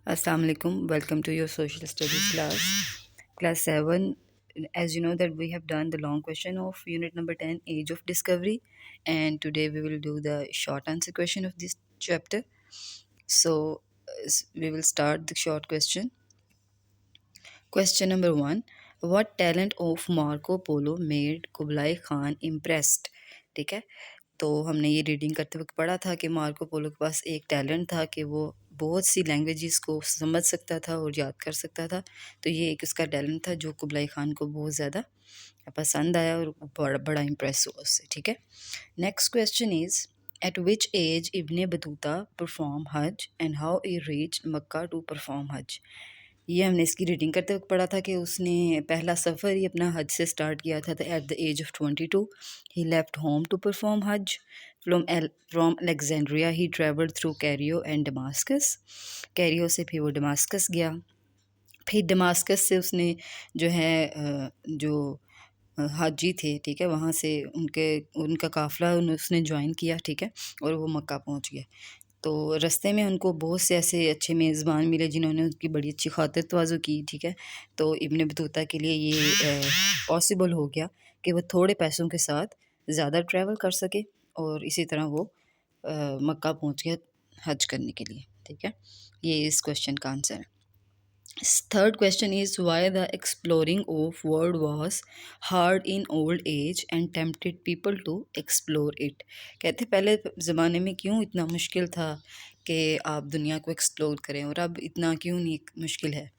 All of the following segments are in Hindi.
Assalamu alaikum. Welcome to your social studies class 7. As you know that we have done the long question of unit number 10, Age of Discovery, and today we will do the short answer question of this chapter. So we will start the short question. Question number 1. What talent of Marco Polo made Kublai Khan impressed? ठीक है, तो हमने ये रीडिंग करते वक्त पढ़ा था कि मार्को पोलो के पास एक टैलेंट था कि वो बहुत सी लैंग्वेजेस को समझ सकता था और याद कर सकता था। तो ये एक उसका टैलेंट था जो कुबलाई खान को बहुत ज़्यादा पसंद आया और बड़ा इम्प्रेस हुआ उससे। ठीक है, next question is at which age Ibn Battuta perform Hajj and how he reach Mecca to perform Hajj. ये हमने इसकी रीडिंग करते वक्त पढ़ा था कि उसने पहला सफ़र ही अपना हज से स्टार्ट किया था at the age of 22 he left home to perform Hajj from Alexandria he travelled through Cairo and Damascus. Cairo से फिर वो डमास्कस गया, फिर डमास्कस से उसने जो है जो हाजी थे, ठीक है, वहाँ से उनका काफ़िला उसने ज्वाइन किया, ठीक है, और वो मक्का पहुँच गया। तो रास्ते में उनको बहुत से ऐसे अच्छे मेज़बान मिले जिन्होंने उनकी बड़ी अच्छी खातिर तवाज़ो की, ठीक है। तो इब्ने बतूता के लिए ये पॉसिबल हो गया कि वो थोड़े पैसों के साथ ज़्यादा ट्रैवल कर सके और इसी तरह वो मक्का पहुंच गया हज करने के लिए। ठीक है, ये इस क्वेश्चन का आंसर है। Third question is why the exploring of world was hard in old age and tempted people to explore it। कहते पहले ज़माने में क्यों इतना मुश्किल था कि आप दुनिया को एक्सप्लोर करें और अब इतना क्यों नहीं मुश्किल है।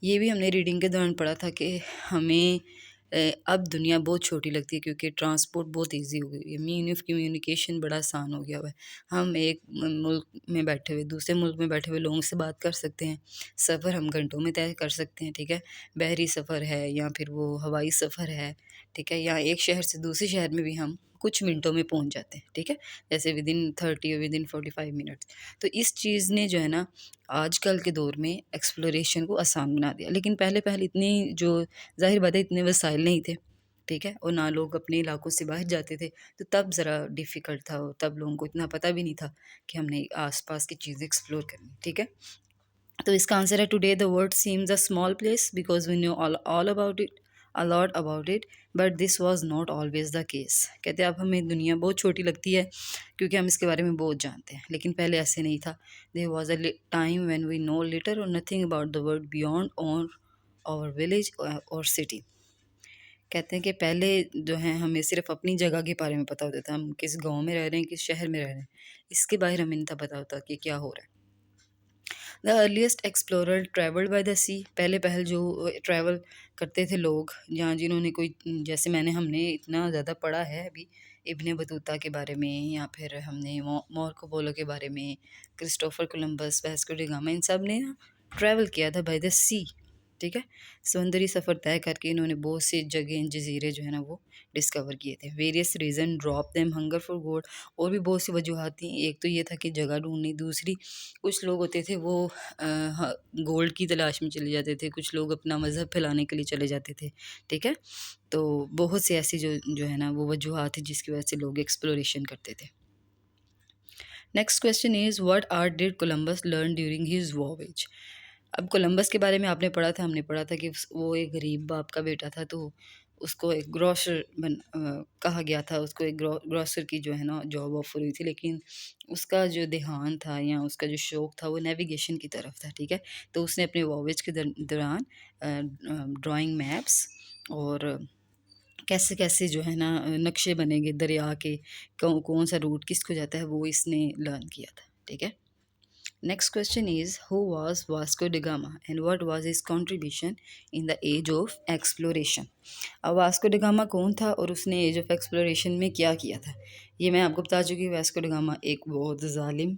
ये भी हमने रीडिंग के दौरान पढ़ा था कि हमें अब दुनिया बहुत छोटी लगती है क्योंकि ट्रांसपोर्ट बहुत इजी हो गई है, मीन ऑफ कम्युनिकेशन बड़ा आसान हो गया हुआ है। हम एक मुल्क में बैठे हुए दूसरे मुल्क में बैठे हुए लोगों से बात कर सकते हैं, सफ़र हम घंटों में तय कर सकते हैं। ठीक है, बहरी सफ़र है या फिर वो हवाई सफ़र है, ठीक है, या एक शहर से दूसरे शहर में भी हम कुछ मिनटों में पहुंच जाते हैं। ठीक है, जैसे विदिन 30 विदिन 45 मिनट्स। तो इस चीज़ ने जो है ना आजकल के दौर में एक्सप्लोरेशन को आसान बना दिया, लेकिन पहले पहले इतनी जो ज़ाहिर बात है इतने वसाइल नहीं थे, ठीक है, और ना लोग अपने इलाकों से बाहर जाते थे, तो तब ज़रा डिफ़िकल्ट था और तब लोगों को इतना पता भी नहीं था कि हमने आस-पास की चीज़ें एक्सप्लोर करनी। ठीक है, तो इसका आंसर है today the world seems a small place because we know all about it a lot about it but this was not always the case. कहते हैं अब हमें दुनिया बहुत छोटी लगती है क्योंकि हम इसके बारे में बहुत जानते हैं, लेकिन पहले ऐसे नहीं था। There was a time when we know little or nothing about the world beyond or our village or city. कहते हैं कि पहले जो है हमें सिर्फ अपनी जगह के बारे में पता होता था, हम किस गांव में रह रहे हैं, किस शहर में रह रहे हैं, इसके बाहर हमें नहीं था पता होता कि क्या हो रहा है। The earliest explorer travelled by the sea. पहले पहल जो ट्रैवल करते थे लोग, जहाँ जिन्होंने कोई जैसे हमने इतना ज़्यादा पढ़ा है अभी इब्ने बतूता के बारे में, या फिर हमने मार्को पोलो के बारे में, Christopher Columbus, Vasco da Gama, इन सब ने ना ट्रैवल किया था बाय द सी। ठीक है, समुद्री सफ़र तय करके इन्होंने बहुत सी जगह जजीरे जो है ना वो डिस्कवर किए थे। Various reason drop them hunger for gold. और भी बहुत सी वजूहत थी, एक तो ये था कि जगह ढूंढनी, दूसरी कुछ लोग होते थे वो गोल्ड की तलाश में चले जाते थे, कुछ लोग अपना मज़हब फैलाने के लिए चले जाते थे। ठीक है, तो बहुत सी ऐसी जो जो है ना वो वजूहत थी जिसकी वजह से लोग एक्सप्लोरेशन करते थे। Next question is what art did Columbus learn during his voyage. अब कोलंबस के बारे में आपने पढ़ा था, हमने पढ़ा था कि वो एक गरीब बाप का बेटा था, तो उसको एक ग्रोसर कहा गया था, उसको एक ग्रोसर की जो है ना जॉब ऑफर हुई थी, लेकिन उसका जो ध्यान था या उसका जो शौक़ था वो नेविगेशन की तरफ था। ठीक है, तो उसने अपने वॉयेज के दौरान ड्राइंग मैप्स और कैसे कैसे जो है ना नक्शे बनेंगे दरिया के, कौन सा रूट किसको जाता है, वो इसने लर्न किया था। ठीक है, next question is who was Vasco da Gama and what was his contribution in the age of exploration. अब वास्को ड गामा कौन था और उसने एज ऑफ एक्सप्लोरेशन में क्या किया था, ये मैं आपको बता चुकी हूँ। वास्को ड गामा एक बहुत जालिम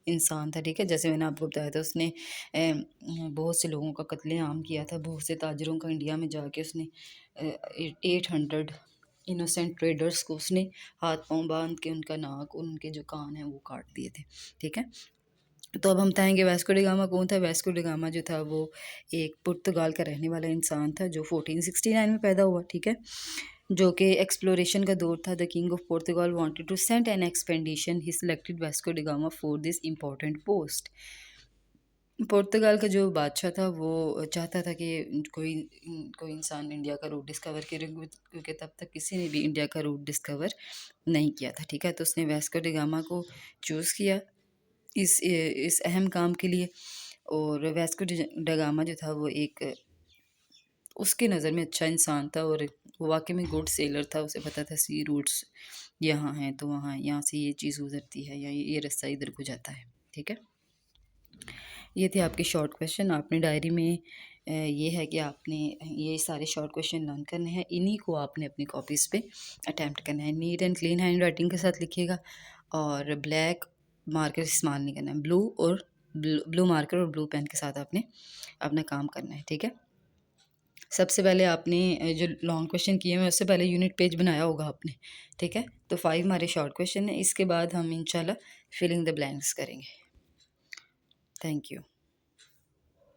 इंसान था। ठीक है, जैसे मैंने आपको बताया था उसने बहुत से लोगों का कत्लेआम किया था, बहुत से ताजरों का इंडिया में जाके उसने 800 इनोसेंट ट्रेडर्स को उसने हाथ पांव बांध के उनका नाक, उनके जो कान हैं वो काट दिए थे। ठीक है, तो अब हम बताएंगे वास्को डी गामा कौन था। वास्को डी गामा जो था वो एक पुर्तगाल का रहने वाला इंसान था जो 1469 में पैदा हुआ। ठीक है, जो कि एक्सप्लोरेशन का दौर था। The king of Portugal wanted to send an expedition, he selected Vasco da Gama for this important post. पुर्तगाल का जो बादशाह था वो चाहता था कि कोई कोई इंसान इंडिया का रूट डिस्कवर करे, क्योंकि तब तक किसी ने भी इंडिया का रूट डिस्कवर नहीं किया था। ठीक है, तो उसने वास्को डी गामा को चूज़ किया इस अहम काम के लिए। और वास्को डी गामा जो था वो एक उसकी नज़र में अच्छा इंसान था, और वो वाकई में गुड सेलर था। उसे पता था सी रूट्स यहाँ हैं तो वहाँ यहाँ से ये चीज़ गुजरती है, या ये रास्ता इधर को जाता है। ठीक है, ये थे आपके शॉर्ट क्वेश्चन। आपने डायरी में ये है कि आपने ये सारे शॉर्ट क्वेश्चन लर्न करने हैं, इन्हीं को आपने अपनी कॉपीज़ पे अटैम्प्ट करना है। Neat and clean hand writing के साथ लिखिएगा, और ब्लैक मार्कर इस्तेमाल नहीं करना है। ब्लू मार्कर और ब्लू पेन के साथ आपने अपना काम करना है। ठीक है, सबसे पहले आपने जो लॉन्ग क्वेश्चन किए हैं उससे पहले यूनिट पेज बनाया होगा आपने। ठीक है, तो 5 हमारे शॉर्ट क्वेश्चन है, इसके बाद हम इंशाल्लाह फिलिंग द ब्लैंक्स करेंगे। Thank you.